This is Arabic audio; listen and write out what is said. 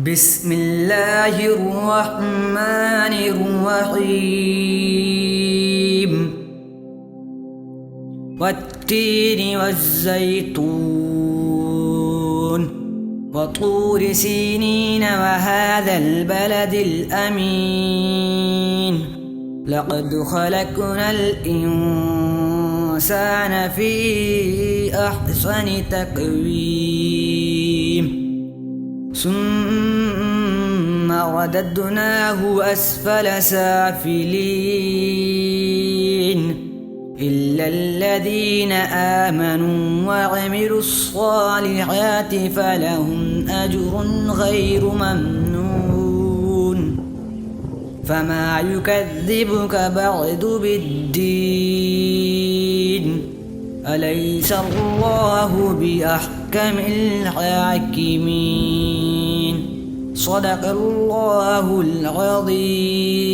بسم الله الرحمن الرحيم والتين والزيتون وطور سينين وهذا البلد الأمين لقد خلقنا الإنسان في أحسن تقويم ثم رددناه أسفل سافلين إلا الذين آمنوا وعملوا الصالحات فلهم أجر غير ممنون فما يكذبك بعد بالدين أليس الله بأحكم الحاكمين صدق الله العظيم.